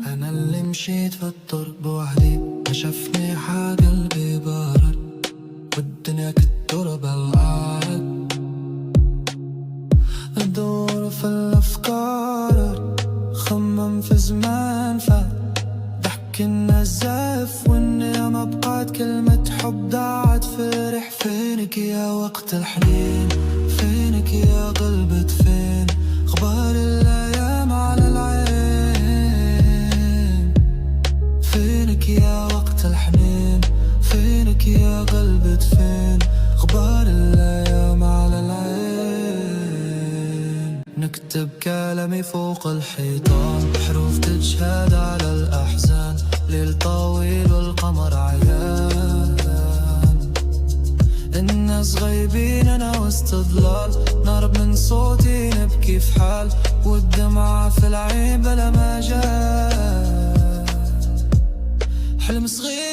أنا اللي مشيت في الطرق بوحدي، ما شافني حد، قلبي بارد والدنيا كالتراب الأرض. أدور في الأفكار، خمم في زمان فات، ضحك الناس زاف والنعمة بقات، كلمة حب ضاعت في ريح. فينك يا وقت الحنين، فينك يا قلبي فين، اخبار الايام على العين. فينك يا وقت الحنين، فينك يا قلبي فين، اخبار الايام على العين. نكتب كلامي فوق الحيطان، حروف تشهد على الاحزان، ليل طويل والقمر عيان. الناس غايبين انا وسط ظلال، نهرب من صوتي نبكي في حال، والدمعة في العين بلا ما جاء. حلم صغير